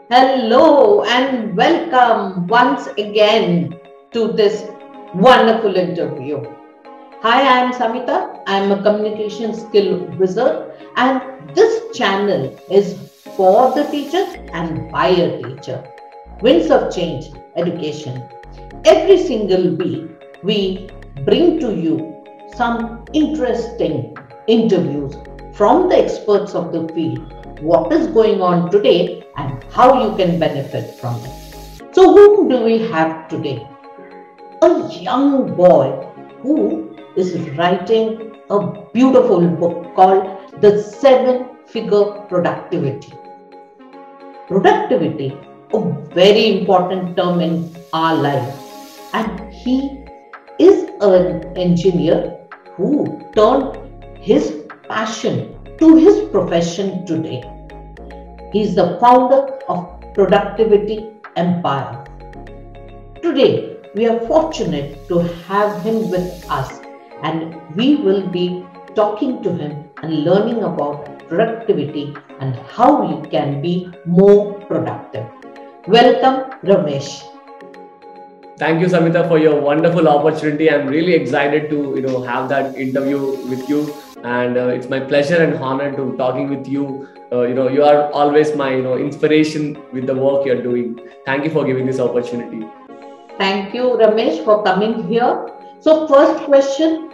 Hello and welcome once again to this wonderful interview. Hi, I am Samita. I am a communication skill wizard, and this channel is for the teacher and by a teacher. Winds of Change Education. Every single week, we bring to you some interesting interviews from the experts of the field, what is going on today, and how you can benefit from it. So, whom do we have today? A young boy who is writing a beautiful book called The Seven Figure Productivity. Productivity, a very important term in our life, and he is an engineer who turned his passion to his profession today. He is the founder of Productivity Empire. Today, we are fortunate to have him with us, and we will be talking to him and learning about productivity and how you can be more productive. Welcome, Ramesh. Thank you, Samita, for your wonderful opportunity. I'm really excited to have that interview with you, and it's my pleasure and honor to talking with you. You are always my inspiration with the work you're doing. Thank you for giving this opportunity. Thank you, Ramesh, for coming here. So, first question,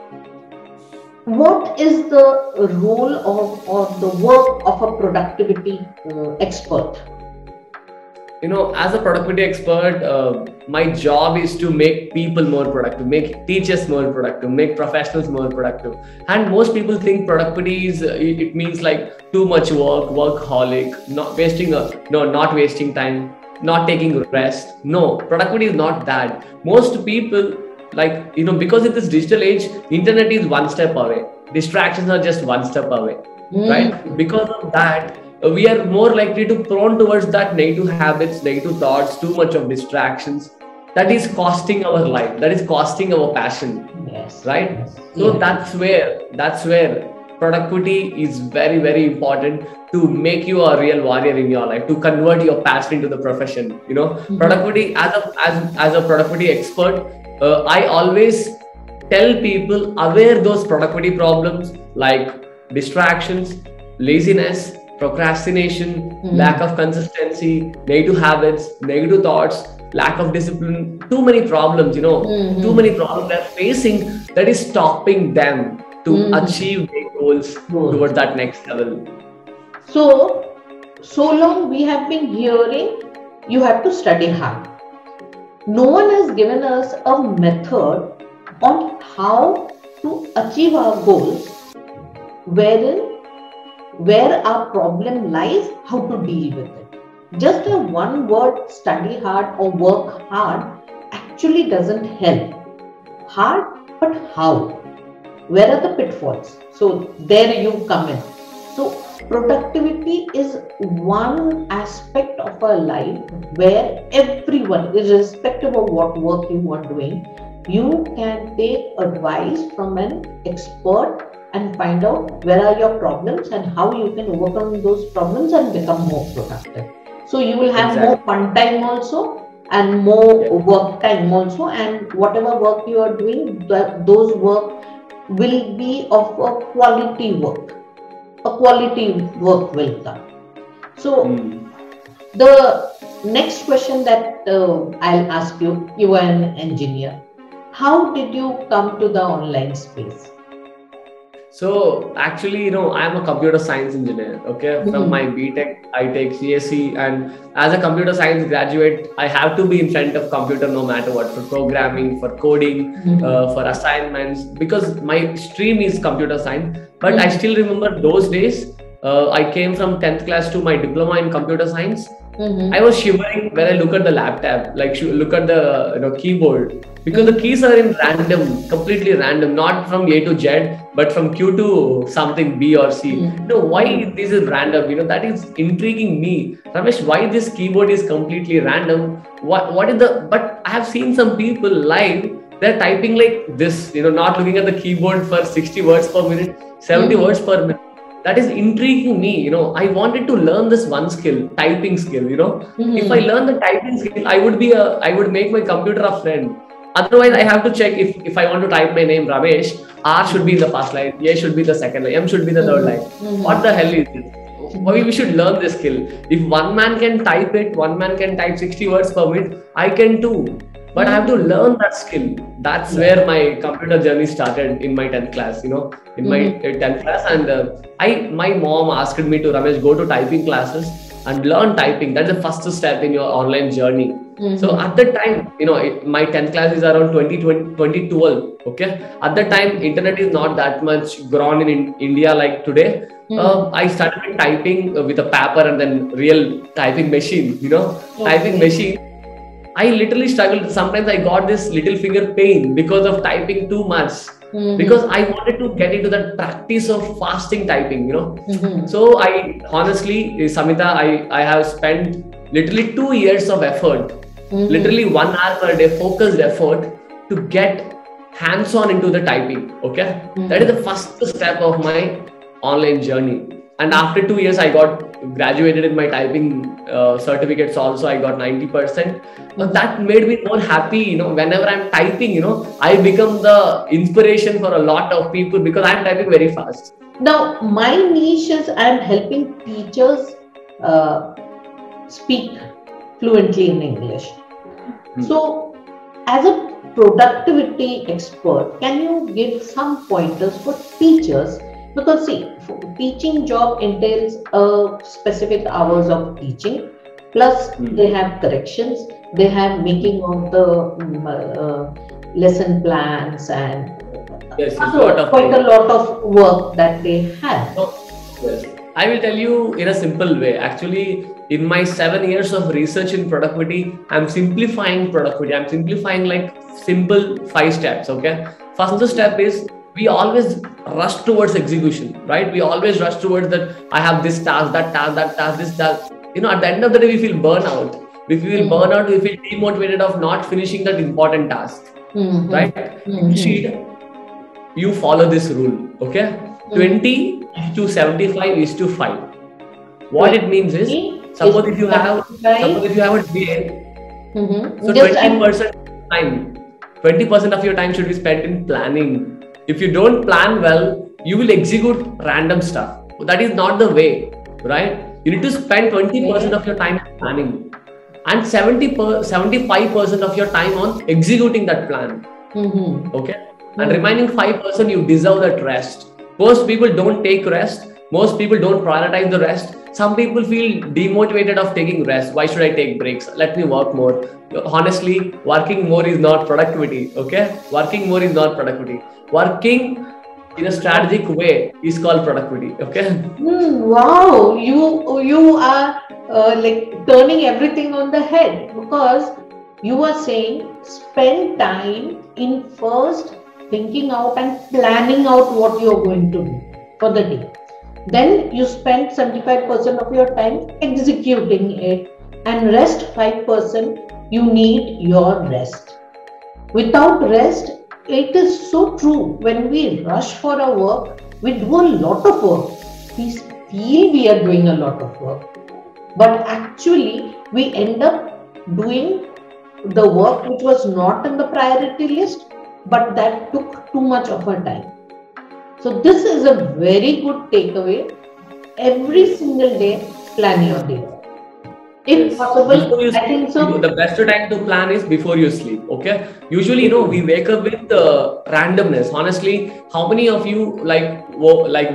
what is the role of or the work of a productivity expert? As a productivity expert, my job is to make people more productive, make teachers more productive, make professionals more productive. And most people think productivity is it means like too much work, workaholic, not wasting time, not taking rest. No, productivity is not that. Most people, like because in this digital age, internet is one step away, distractions are just one step away, right? Because of that, we are more likely to prone towards that negative habits, negative thoughts, too much of distractions. That is costing our life, that is costing our passion. Yes. Right. Yes. So Yeah. that's where productivity is very, very important to make you a real warrior in your life, to convert your passion into the profession. Productivity, as a productivity expert, I always tell people aware those productivity problems like distractions, laziness, procrastination, lack of consistency, negative habits, negative thoughts, lack of discipline, too many problems, too many problems they're facing, that is stopping them to achieve their goals towards that next level. So long we have been hearing you have to study hard. No one has given us a method on how to achieve our goals, where our problem lies, how to deal with it. Just a one word study hard or work hard actually doesn't help. Hard, but how? Where are the pitfalls? So there you come in. So productivity is one aspect of our life where everyone, irrespective of what work you are doing, you can take advice from an expert and find out where are your problems and how you can overcome those problems and become more productive. So you will have more fun time also and more work time also, and whatever work you are doing, those work will be of a quality work. A quality work will come. So the next question that I'll ask you, you are an engineer. How did you come to the online space? So actually, I'm a computer science engineer. Okay, from my BTech, I take CSE, and as a computer science graduate, I have to be in front of computer no matter what, for programming, for coding, for assignments, because my stream is computer science. But I still remember those days. I came from 10th class to my diploma in computer science. I was shivering when I look at the laptop, like look at the keyboard, because the keys are in random, completely random, not from A to Z, but from Q to something B or C. Why this is random? That is intriguing me. Ramesh, why this keyboard is completely random? What is the? But I have seen some people live. They're typing like this, not looking at the keyboard for 60 words per minute, 70 words per minute. that is intriguing me. I wanted to learn this one skill, typing skill. If I learn the typing skill, I would make my computer a friend. Otherwise, I have to check if I want to type my name Ramesh, R should be in the first line, A should be the second line, M should be the third line. What the hell is this? We should learn this skill. If one man can type it, one man can type 60 words per minute, I can too. But I have to learn that skill. That's where my computer journey started in my 10th class, in my 10th class. And my mom asked me to, Ramesh, go to typing classes and learn typing. That's the first step in your online journey. So at the time, my 10th class is around 2012. Okay. At the time, internet is not that much grown in India like today. I started typing with a paper and then real typing machine, typing machine. I literally struggled. Sometimes I got this little finger pain because of typing too much. Because I wanted to get into that practice of fasting typing, So I honestly, Samita, I have spent literally 2 years of effort, literally 1 hour per day, focused effort to get hands-on into the typing. Okay. That is the first step of my online journey. And after 2 years, I got graduated in my typing certificates also. I got 90%. But that made me more happy. Whenever I'm typing, I become the inspiration for a lot of people because I'm typing very fast. Now, my niche is I'm helping teachers speak fluently in English. So, as a productivity expert, can you give some pointers for teachers? Because see, teaching job entails specific hours of teaching, plus they have corrections, they have making of the lesson plans and quite a lot of work that they have. Yes. I will tell you in a simple way. Actually, in my 7 years of research in productivity, I'm simplifying productivity. I'm simplifying like simple 5 steps. Okay. First step is we always rush towards execution, right? We always rush towards that. I have this task, that task, this task. At the end of the day, we feel burnout. We feel burnout. We feel demotivated of not finishing that important task, right? Instead, you follow this rule, okay? 20 to 75 is to 5. What it means is, suppose if you have a day, so 20% time, 20% of your time should be spent in planning. If you don't plan well, you will execute random stuff. That is not the way, right? You need to spend 20% of your time planning and 75% of your time on executing that plan. Okay? And remaining 5%, you deserve that rest. Most people don't take rest. Most people don't prioritize the rest. Some people feel demotivated of taking rest. Why should I take breaks? Let me work more. Honestly, working more is not productivity. Okay? Working more is not productivity. Working in a strategic way is called productivity. Okay? Wow, you are like turning everything on the head, because you are saying spend time in first thinking out and planning out what you are going to do for the day. Then you spend 75% of your time executing it, and rest 5% you need your rest. Without rest, it is so true. When we rush for our work, we do a lot of work. We feel we are doing a lot of work, but actually we end up doing the work which was not in the priority list, but that took too much of our time. So this is a very good takeaway. Every single day, plan your day. If possible, I think so. The best time to plan is before you sleep. Okay. Usually, we wake up with randomness. Honestly, how many of you like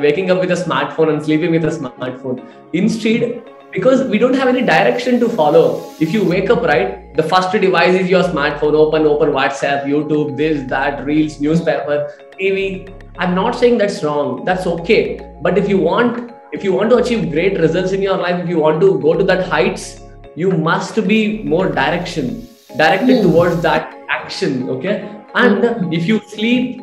waking up with a smartphone and sleeping with a smartphone? Instead, because we don't have any direction to follow. If you wake up, right, the first device is your smartphone. Open WhatsApp, YouTube, this, that, Reels, newspaper, TV. I'm not saying that's wrong. That's okay. But if you want to achieve great results in your life, if you want to go to that heights, you must be more directed towards that action. Okay. And if you sleep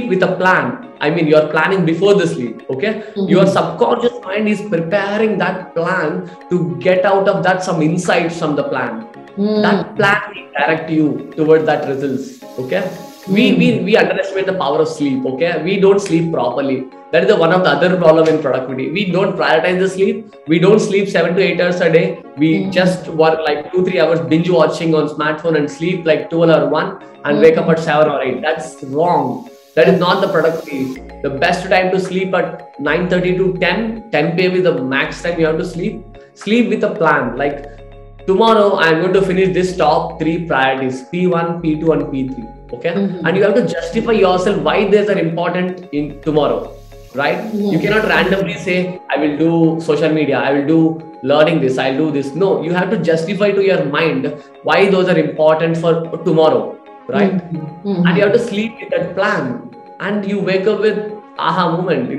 with a plan, I mean, you're planning before the sleep. Okay. Your subconscious mind is preparing that plan to get out of that some insights from the plan. That plan will direct you towards that results. Okay. We underestimate the power of sleep. Okay, we don't sleep properly. That is one of the other problem in productivity. We don't prioritize the sleep. We don't sleep 7 to 8 hours a day. We just work like 2-3 hours binge watching on smartphone and sleep like 12 or 1 and wake up at 7 or 8. That's wrong. That is not the productivity. The best time to sleep at 9:30 to 10 p.m. is the max time you have to sleep. Sleep with a plan. Like tomorrow, I'm going to finish this top 3 priorities: P1, P2, and P3. Okay, and you have to justify yourself why these are important in tomorrow. Right? You cannot randomly say, I will do social media, I will do learning this, I'll do this. No, you have to justify to your mind why those are important for tomorrow, right? And you have to sleep with that plan. And you wake up with aha moment,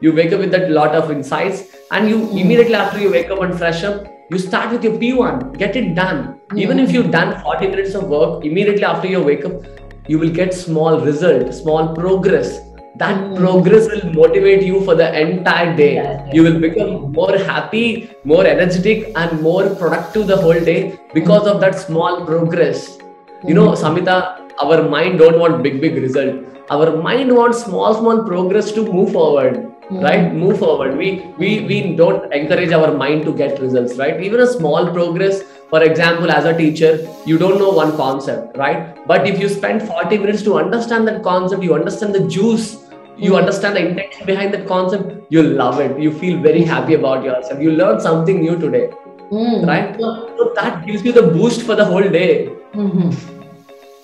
you wake up with that lot of insights, and you immediately after you wake up and fresh up, you start with your P1, get it done. Even if you've done 40 minutes of work, immediately after you wake up, you will get small result, small progress. That progress will motivate you for the entire day. You will become more happy, more energetic, and more productive the whole day because of that small progress. Samita, our mind don't want big result. Our mind wants small progress to move forward. Right? Move forward. We don't encourage our mind to get results, right? Even a small progress. For example, as a teacher, you don't know one concept, right? But if you spend 40 minutes to understand that concept, you understand the juice, you understand the intention behind that concept, you love it. You feel very happy about yourself. You learned something new today, right? So that gives you the boost for the whole day.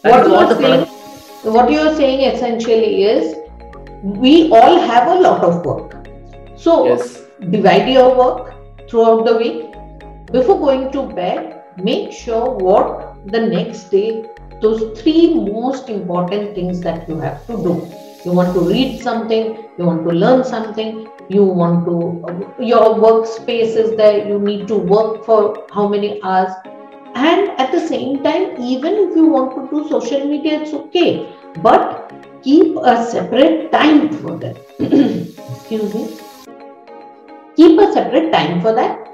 What you are saying essentially is, we all have a lot of work. So divide your work throughout the week. Before going to bed, make sure what the next day, those 3 most important things that you have to do. You want to read something, you want to learn something, you want to, your workspace is there, you need to work for how many hours. And at the same time, even if you want to do social media, it's okay. But keep a separate time for that. Excuse me. Keep a separate time for that.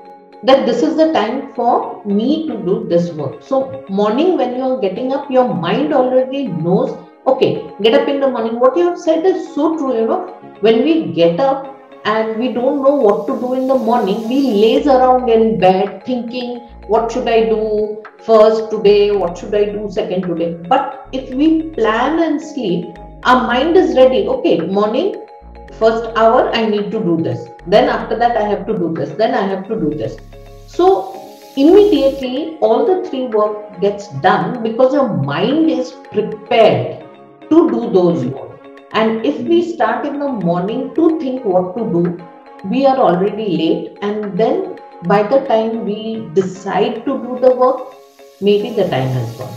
That this is the time for me to do this work. So morning when you are getting up, your mind already knows, okay, get up in the morning. What you have said is so true, when we get up and we don't know what to do in the morning, we laze around in bed thinking, what should I do first today? What should I do second today? But if we plan and sleep, our mind is ready. Okay, morning, first hour, I need to do this. Then after that, I have to do this. Then I have to do this. So immediately, all the 3 work gets done because your mind is prepared to do those work. And if we start in the morning to think what to do, we are already late. And then by the time we decide to do the work, maybe the time has gone.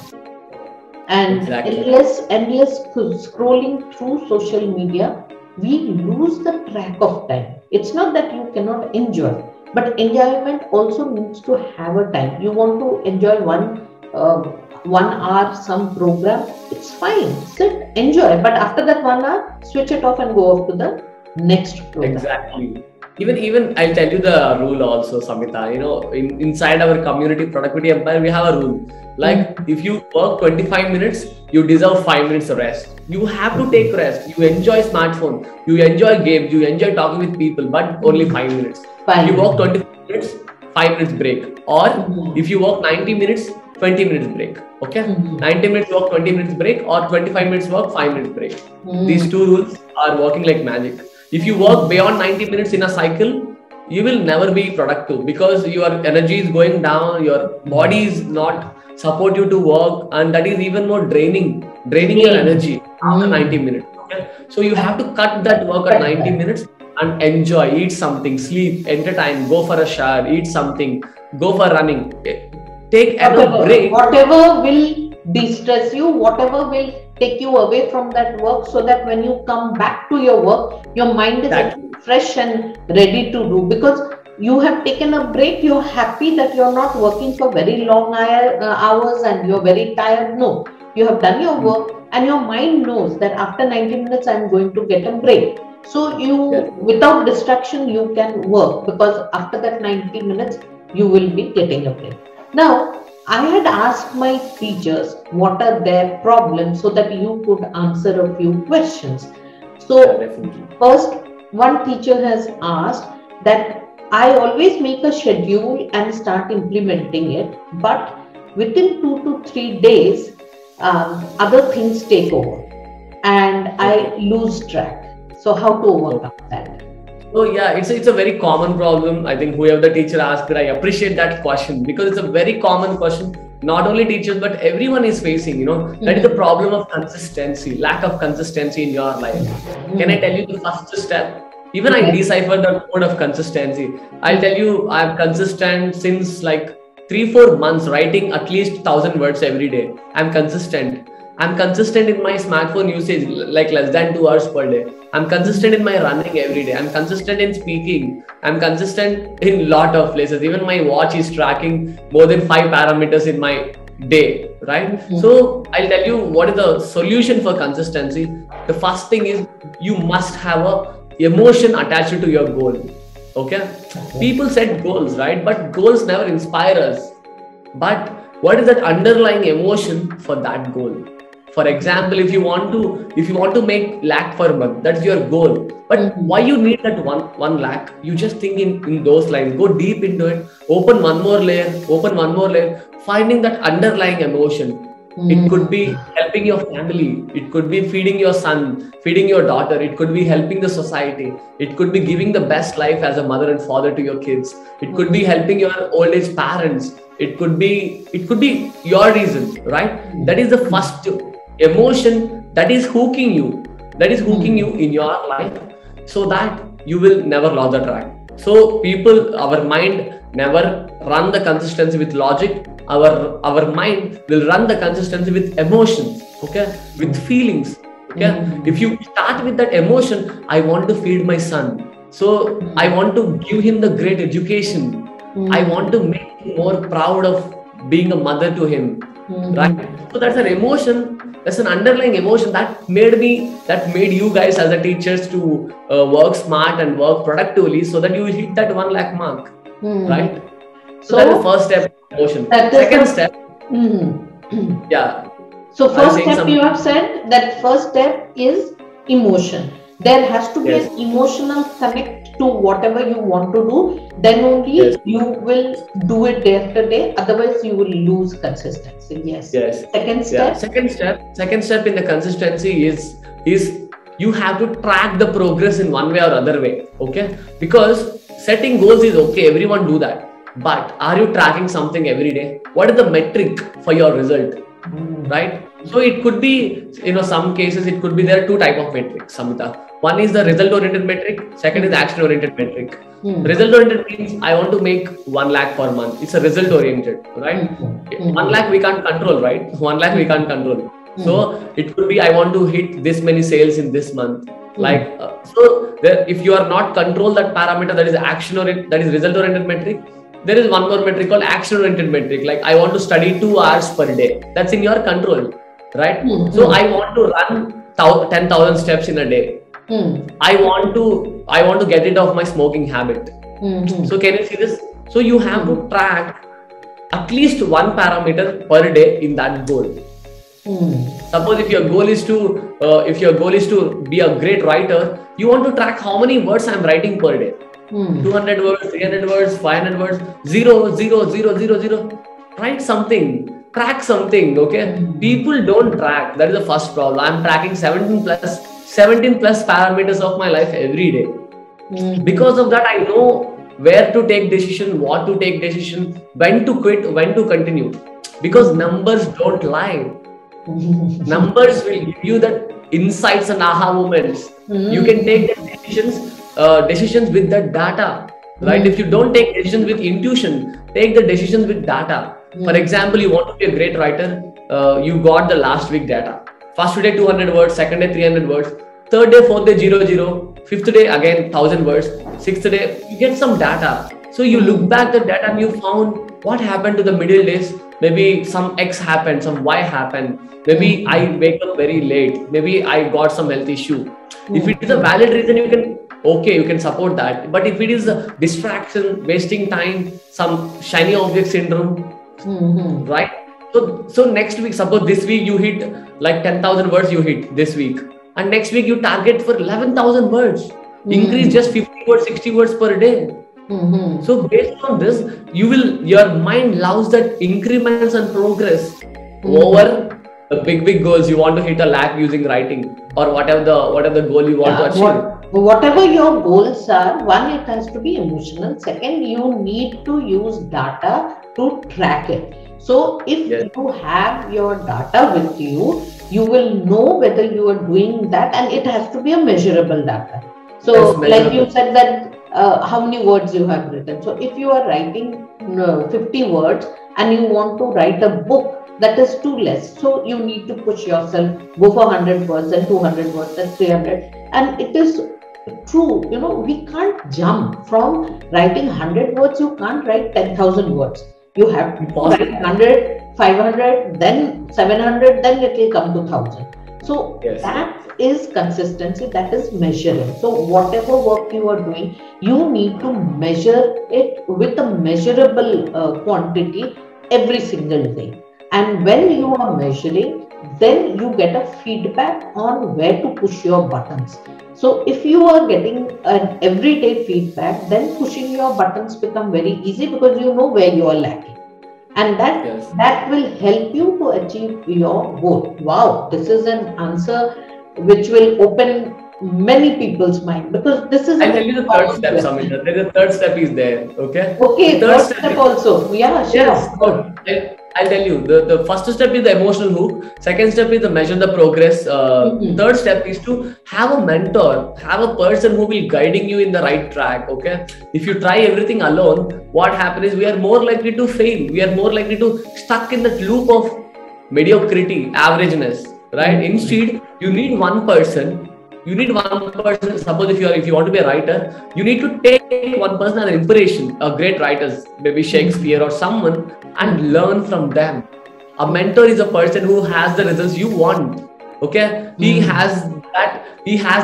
And endless scrolling through social media, we lose the track of time. It's not that you cannot enjoy, but enjoyment also needs to have a time. You want to enjoy 1 hour some program, it's fine, sit, enjoy. But after that 1 hour, switch it off and go off to the next program. Exactly. Even I'll tell you the rule also, Samita. Inside our community productivity empire, we have a rule. Like if you work 25 minutes, you deserve 5 minutes of rest. You have to take rest. You enjoy smartphone, you enjoy games, you enjoy talking with people, but only 5 minutes. If you work 25 minutes, 5 minutes break. Or if you work 90 minutes, 20 minutes break. Okay? 90 minutes work, 20 minutes break, or 25 minutes work, 5 minutes break. These 2 rules are working like magic. If you work beyond 90 minutes in a cycle, you will never be productive because your energy is going down, your body is not support you to work, and that is even more draining your energy after 90 minutes. Okay? So you have to cut that work at 90 minutes and enjoy, eat something, sleep, entertain, go for a shower, eat something, go for running. Take a break. Whatever will de-stress you, whatever will take you away from that work, so that when you come back to your work, your mind is fresh and ready to do. Because you have taken a break, you're happy that you're not working for very long hours and you're very tired. No, you have done your work and your mind knows that after 90 minutes, I'm going to get a break. So you, without distraction, you can work, because after that 90 minutes, you will be getting a break. Now, I had asked my teachers what are their problems so that you could answer a few questions. Yeah, So, definitely. first, one teacher has asked that I always make a schedule and start implementing it, but within 2 to 3 days, other things take over and Okay. I lose track. So, how to overcome Okay. that? So yeah, it's a very common problem. I think whoever the teacher asked, I appreciate that question because it's a very common question. Not only teachers, but everyone is facing. That is the Mhm. problem of consistency, lack of consistency in your life. Can I tell Mhm. you the first step? Even I Yes. decipher the code of consistency. I'll Mhm. tell you, I'm consistent since like 3 4 months, writing at least 1,000 words every day. I'm consistent. I'm consistent in my smartphone usage, like less than 2 hours per day. I'm consistent in my running every day. I'm consistent in speaking. I'm consistent in lot of places. Even my watch is tracking more than 5 parameters in my day, right? Mhm. So I'll tell you what is the solution for consistency. The first thing is you must have a emotion attached to your goal. Okay? Okay. People set goals, right? But goals never inspire us. But what is that underlying emotion for that goal? For example, if you want to make lakh per month, that's your goal. But why Mhm. you need that one lakh? You just think in those lines, go deep into it, open one more layer, finding that underlying emotion. It could be Mhm. helping your family, it could be feeding your son, feeding your daughter, it could be helping the society, it could be giving the best life as a mother and father to your kids, it could be Mhm. helping your old age parents, it could be your reason, right? That is the Mhm. first emotion that is hooking you Mhm. in your life, so that you will never lose the track. So our mind never run the consistency with logic. Our mind will run the consistency with emotions, okay, with feelings, okay. If you Mhm. start with that emotion, I want to feed my son, so I want to give him the great education, I want to Mhm. make him more proud of being a mother to him, right? Mhm. So that's an emotion, that's an underlying emotion that made you guys as a teachers to work smart and work productively so that you will hit that 1 lakh mark, right? Mhm. So that's the So first step, emotion. that is Second the. step, Mhm. yeah, So are you first saying step you something? have said that first step is emotion. There has to be Yes, an emotional connect to whatever you want to do. Then yes, only you will do it day after day. Otherwise, you will lose consistency. Yes. yes, Second yeah. step. Second step in the consistency is you have to track the progress in one way or other way, okay? Because setting goals is okay, everyone do that. But are you tracking something every day? What is the metric for your result? Right? So it could be, some cases it could be there are two type of metrics, Samita. One is the result oriented metric, second is Hmm. action oriented metric. Hmm. Result oriented means I want to make 1 lakh per month. It's a result oriented, right? Hmm. 1 Hmm. lakh we can't control, right? 1 lakh we Hmm. can't control. Hmm. So it could be I want to hit this many sales in this month. Hmm. If you are not control that parameter, that is action oriented, that is result oriented metric, there is one more metric called action oriented metric, like I want to study 2 hours per day. That's in your control, right? Hmm. So Hmm. I want to run 10,000 steps in a day. Hmm. I want to get rid of my smoking habit. Hmm. So Hmm. can you see this? So you have to Hmm. track at least one parameter per day in that goal. Hmm. Suppose if your goal is to be a great writer, you want to track how many words I'm writing per day. Hmm. 200 words, 300 words, 500 words, 0, 0, 0, 0, 0. Write something, track something, okay? Hmm. People don't track. That is the first problem. I'm tracking 17 plus parameters of my life every day. Hmm. Because of that, I know where to take decision, what to take decision, when to quit, when to continue. Because numbers don't lie. Hmm. Numbers will give you the insights and aha moments. You can take Hmm. the decisions with the data, right? If you don't take decisions with intuition, take the decisions with data. For Hmm. example, you want to be a great writer, you got the last week data. First day 200 words, second day 300 words, third day, fourth day 0, 0, fifth day again 1,000 words, sixth day you get some data. So you look Hmm. back the data and you found what happened to the middle days. Maybe some X happened, some Y happened. Maybe I Hmm. wake up very late. Maybe I got some health issue. If it is a Hmm. valid reason, you can support that. But if it is a distraction, wasting time, some shiny object syndrome, right? So next week, suppose this week you hit like 10,000 words you hit this week, and next week you target for 11,000 words. Increase just 50 words, 60 words per day. So based on this, your mind loves that increments and progress over the big goals. You want to hit a lakh using writing, or whatever the goal you want to achieve. Whatever your goals are, one, it has to be emotional. Second, you need to use data to track it. So if you have your data with you, you will know whether you are doing that, and it has to be a measurable data. So like you said that how many words you have written. So if you are writing 50 words and you want to write a book, that is too less. So you need to push yourself, go for 100 words and 200 words and 300. And it is true, we can't jump from writing 100 words. You can't write 10,000 words. You have to write 100, 500, then 700, then it will come to 1,000. So that is consistency, that is measuring. So whatever work you are doing, you need to measure it with a measurable quantity every single day. And when you are measuring, then you get a feedback on where to push your buttons. So if you are getting an everyday feedback, then pushing your buttons become very easy, because you know where you are lacking. And that will help you to achieve your goal. Wow, this is an answer which will open many people's mind, because this is. I'll tell you the third step, Samita. The third step is there. Okay. Okay. Third step also. Yeah. Sure. Yes. I'll tell you. The first step is the emotional hook. Second step is to measure the progress. Third step is to have a mentor, have a person who will guiding you in the right track. Okay. If you try everything alone, what happens is we are more likely to fail. We are more likely to stuck in that loop of mediocrity, averageness. Right? Instead, you need one person. Suppose if you want to be a writer, you need to take one person as an inspiration, a great writer, maybe Shakespeare or someone, and learn from them. A mentor is a person who has the results you want. Okay, he has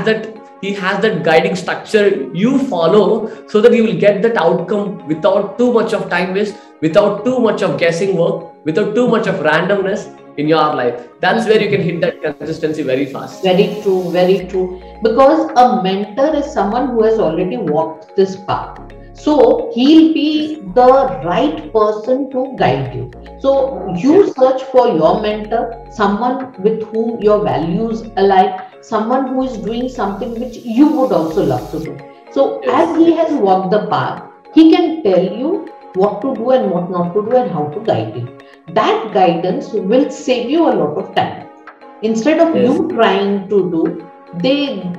that guiding structure you follow, so that you will get that outcome without too much of time waste, without too much of guessing work, without too much of randomness in your life. That's where you can hit that consistency very fast. Very true, very true. Because a mentor is someone who has already walked this path. So he'll be the right person to guide you. So you search for your mentor, someone with whom your values align, someone who is doing something which you would also love to do. So as he has walked the path, he can tell you what to do and what not to do and how to guide you. That guidance will save you a lot of time. Instead of you trying to do,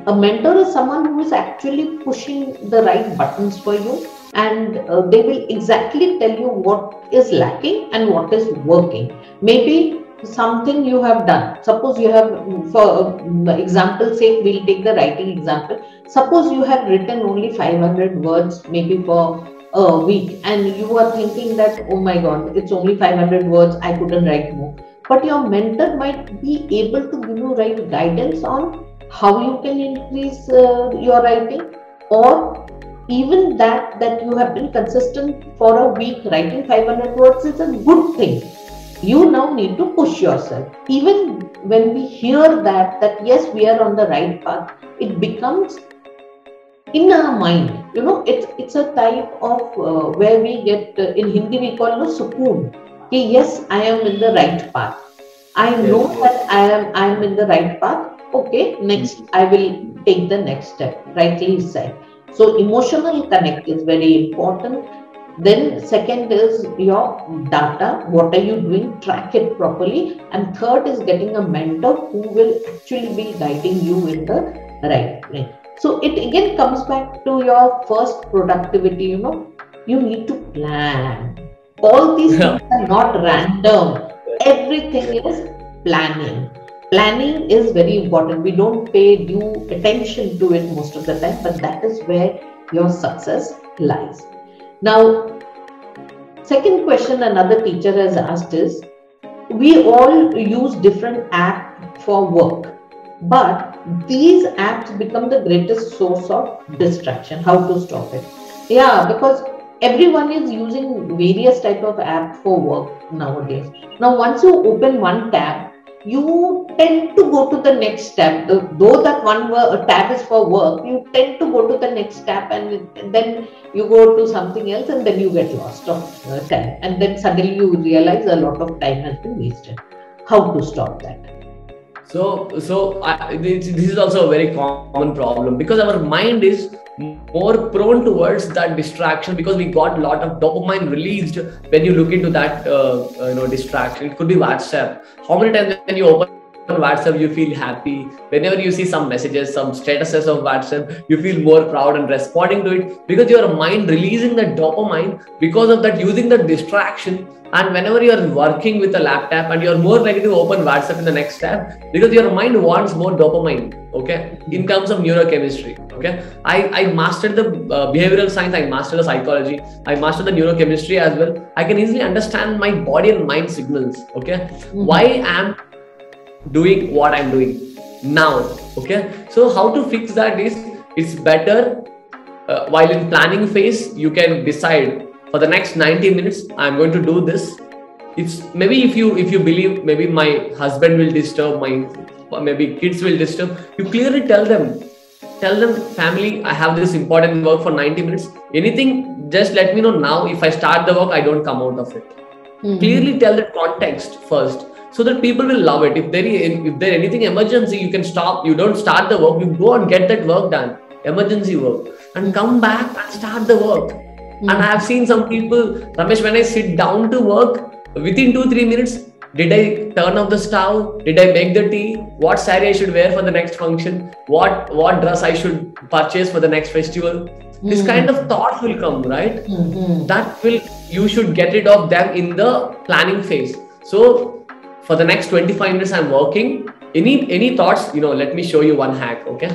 a mentor is someone who is actually pushing the right buttons for you, and they will exactly tell you what is lacking and what is working. Maybe something you have done. Suppose you have, for example's sake, we'll take the writing example. Suppose you have written only 500 words, maybe for a week, and you are thinking that, oh my God, it's only 500 words, I couldn't write more. But your mentor might be able to give you right guidance on how you can increase your writing, or even that you have been consistent for a week writing 500 words is a good thing. You now need to push yourself. Even when we hear that yes, we are on the right path, it becomes in our mind, it's a type of where we get, in Hindi we call it sukoon. Okay, yes, I am in the right path. I know that I am in the right path. Okay, next I will take the next step, rightly said. So emotional connect is very important. Then second is your data. What are you doing? Track it properly. And third is getting a mentor who will actually be guiding you in the right way. So it again comes back to your first productivity, you need to plan. All these things are not random. Everything is planning. Planning is very important. We don't pay due attention to it most of the time, but that is where your success lies. Now, second question another teacher has asked is, we all use different apps for work, but these apps become the greatest source of distraction. How to stop it? Yeah, because Everyone is using various type of app for work nowadays. Now, once you open one tab, you tend to go to the next tab. Though that tab is for work, you tend to go to the next tab, and then you go to something else, and then you get lost of time. And then suddenly you realize a lot of time has been wasted. How to stop that? This is also a very common problem because our mind is more prone towards that distraction because we got a lot of dopamine released when you look into that distraction. It could be WhatsApp. How many times when you open WhatsApp you feel happy? Whenever you see some messages, some statuses of WhatsApp, you feel more proud and responding to it because your mind releasing that dopamine because of that, using the distraction. And whenever you are working with a laptop, and you are more likely to open WhatsApp in the next tab because your mind wants more dopamine. Okay, in terms of neurochemistry. Okay, I mastered the behavioral science, I mastered the psychology, I mastered the neurochemistry as well. I can easily understand my body and mind signals. Okay, why am doing what I'm doing now. Okay, so how to fix that is, it's better while in planning phase you can decide for the next 90 minutes I'm going to do this. It's maybe if you believe maybe my husband will disturb, my maybe kids will disturb, you clearly tell them family, I have this important work for 90 minutes, anything just let me know now. If I start the work I don't come out of it. Clearly tell the context first, so that people will love it. If there anything emergency, you can stop. You don't start the work. You go and get that work done, emergency work, and come back and start the work. And I have seen some people, Ramesh, when I sit down to work, within 2-3 minutes, did I turn off the stove? Did I make the tea? What saree I should wear for the next function? What dress I should purchase for the next festival? This kind of thoughts will come, right? You should get rid of them in the planning phase. So for the next 25 minutes I'm working. Any thoughts, let me show you one hack. Okay,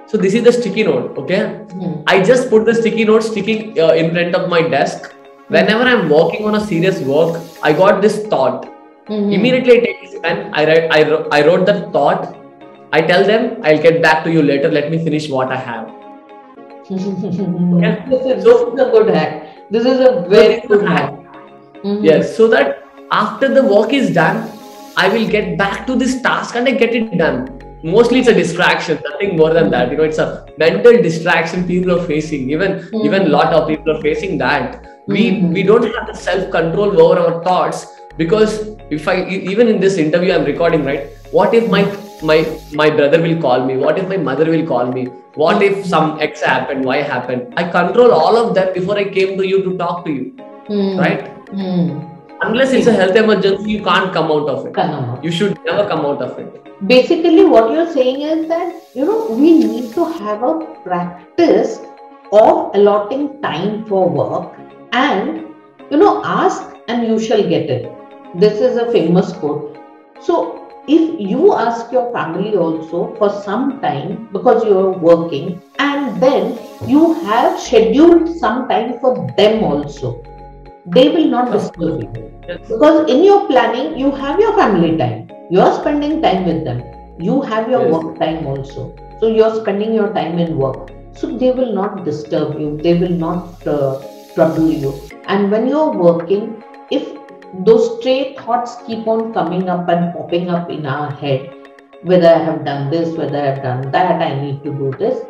so this is the sticky note. Okay, I just put the sticky note sticking in front of my desk. Whenever I'm working on a serious work, I got this thought. Immediately I take this pen, I wrote that thought. I tell them I'll get back to you later, let me finish what I have. Okay? This is a good hack. This is a very good hack. Yes, so that after the work is done, I will get back to this task and I get it done. Mostly it's a distraction, nothing more than that. It's a mental distraction people are facing. Even a lot of people are facing that. We don't have the self-control over our thoughts, because even in this interview I'm recording, right? What if my brother will call me? What if my mother will call me? What if some X happened? Y happened? I control all of that before I came to you to talk to you, right? Unless it's a health emergency, you can't come out of it. You should never come out of it. Basically, what you're saying is that, we need to have a practice of allotting time for work and, ask and you shall get it. This is a famous quote. So, if you ask your family also for some time because you're working, and then you have scheduled some time for them also, they will not disturb you. Because in your planning, you have your family time. You are spending time with them. You have your work time also. So you are spending your time in work. So they will not disturb you. They will not trouble you. And when you are working, if those stray thoughts keep on coming up and popping up in our head, whether I have done this, whether I have done that, I need to do this.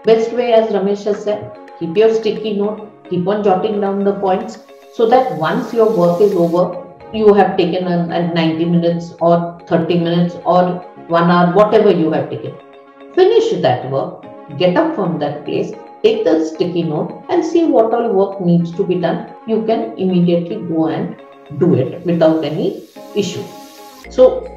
Best way, as Ramesh has said, keep your sticky note, keep on jotting down the points, so that once your work is over, you have taken 90 minutes or 30 minutes or 1 hour, whatever you have taken. Finish that work, get up from that place, take the sticky note and see what all work needs to be done. You can immediately go and do it without any issue. So,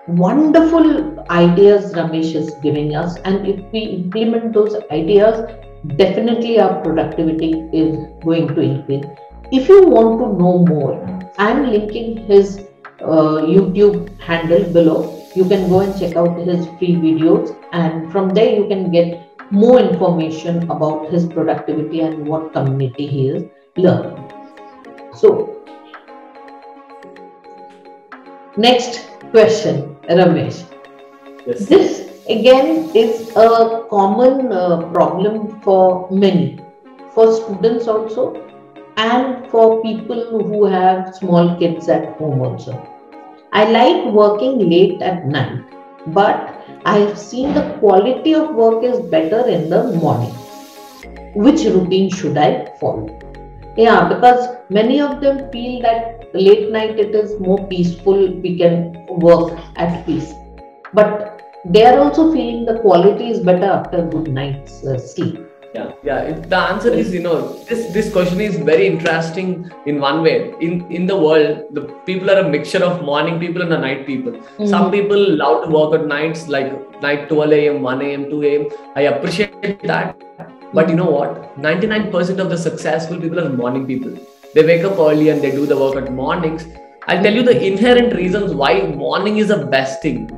wonderful ideas Ramesh is giving us, and if we implement those ideas, definitely our productivity is going to increase. If you want to know more, I am linking his YouTube handle below. You can go and check out his free videos, and from there you can get more information about his productivity and what community he is learning. So, next question, Ramesh. Yes. This again is a common problem for many. for students also, and for people who have small kids at home also. I like working late at night, but I have seen the quality of work is better in the morning. Which routine should I follow? Yeah, because many of them feel that late night it is more peaceful, we can work at peace. But they are also feeling the quality is better after good night's sleep. Yeah. The answer is, this question is very interesting in one way. In the world, the people are a mixture of morning people and the night people. Some people love to work at nights, like night 12 a.m., 1 a.m., 2 a.m. I appreciate that. But you know what? 99% of the successful people are morning people. They wake up early and they do the work at mornings. I'll tell you the inherent reasons why morning is the best thing.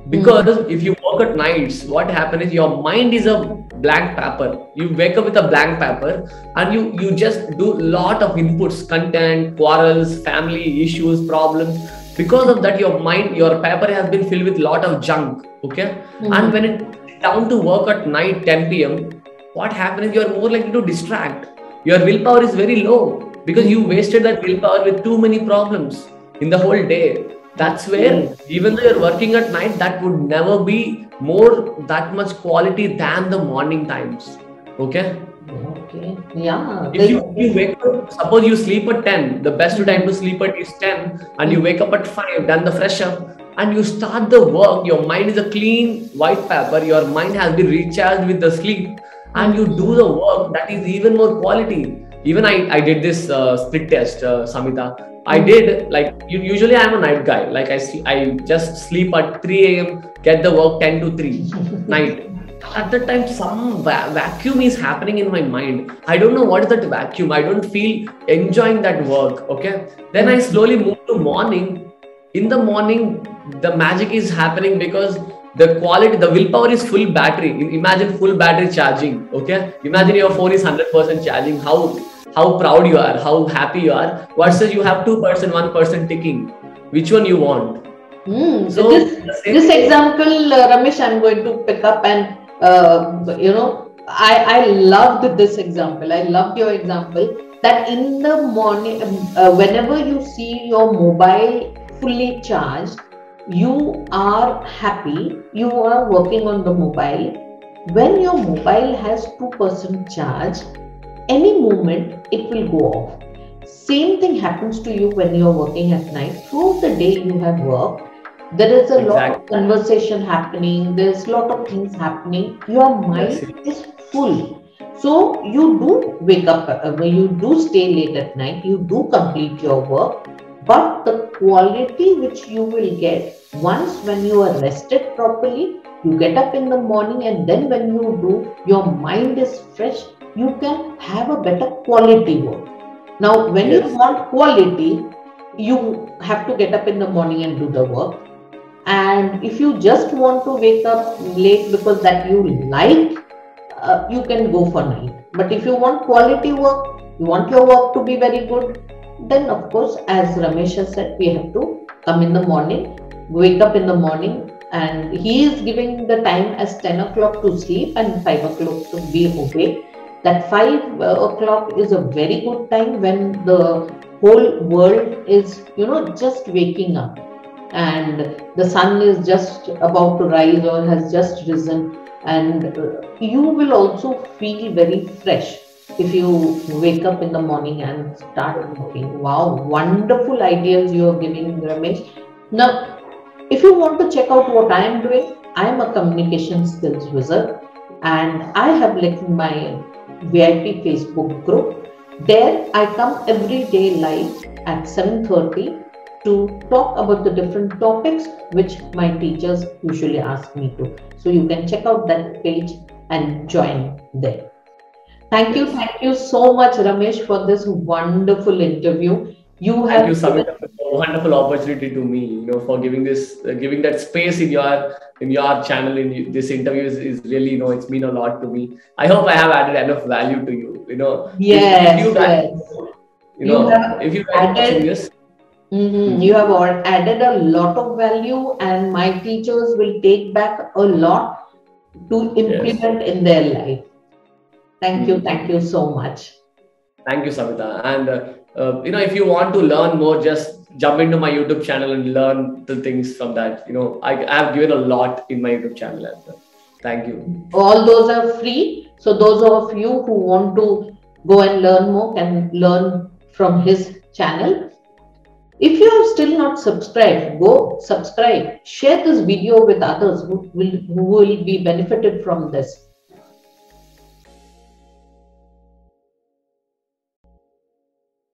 Because if you work at nights, what happens is your mind is a blank paper. You wake up with a blank paper and you just do a lot of inputs, content, quarrels, family issues, problems. Because of that, your mind, your paper has been filled with a lot of junk. Okay. And when it's down to work at night 10 p.m., what happens is you're more likely to distract. Your willpower is very low because you wasted that willpower with too many problems in the whole day. That's where, even though you're working at night, that would never be that much quality than the morning times. Okay. Okay. Yeah. If you wake up, suppose you sleep at 10, the best time to sleep at is 10, and you wake up at 5, done the fresh up, and you start the work, your mind is a clean white paper, your mind has been recharged with the sleep, and you do the work, that is even more quality. Even I did this split test, Samita. I did, like, usually I'm a night guy. Like I just sleep at 3 a.m., get the work 10 to 3 night. At that time, some vacuum is happening in my mind. I don't know what is that vacuum. I don't feel enjoying that work. Okay. Then I slowly move to morning. In the morning, the magic is happening because the quality, the willpower is full battery. Imagine full battery charging. Okay. Imagine your phone is 100% charging. How proud you are, how happy you are, versus you have 2%, 1% ticking. Which one you want? So this example, Ramesh, I'm going to pick up, and I loved this example. I loved your example that in the morning, whenever you see your mobile fully charged, you are happy. You are working on the mobile. When your mobile has 2% charge, any moment it will go off. Same thing happens to you when you're working at night. Throughout the day you have worked, there is a lot of conversation happening, there's a lot of things happening, your mind is full. So you do wake up, you do stay late at night, you do complete your work, but the quality which you will get once when you are rested properly, you get up in the morning, and then when you do, your mind is fresh, you can have a better quality work. Now, when you want quality, you have to get up in the morning and do the work. And if you just want to wake up late because that you like, you can go for night. But if you want quality work, you want your work to be very good, then of course, as Ramesh has said, we have to come in the morning, wake up in the morning, and he is giving the time as 10 o'clock to sleep and 5 o'clock to be awake. That 5 o'clock is a very good time when the whole world is, just waking up, and the sun is just about to rise or has just risen, and you will also feel very fresh if you wake up in the morning and start working. Wow, wonderful ideas you are giving, Ramesh. Now, if you want to check out what I am doing, I am a communication skills wizard, and I have my VIP Facebook group. There I come every day live at 7:30 to talk about the different topics which my teachers usually ask me to. So you can check out that page and join there. Thank you so much, Ramesh, for this wonderful interview. Thank you, Samita, for a wonderful opportunity to me, for giving giving that space in your channel in this interview is really, it's mean a lot to me. I hope I have added enough value to you. Yes, if you guys, if you guys watching this, you have added a lot of value, and my teachers will take back a lot to implement in their life. Thank you so much. Thank you, Samita. And if you want to learn more, just jump into my YouTube channel and learn the things from that. I have given a lot in my YouTube channel as well. Thank you. All those are free. So those of you who want to go and learn more can learn from his channel. If you have still not subscribed, go subscribe. Share this video with others who will be benefited from this.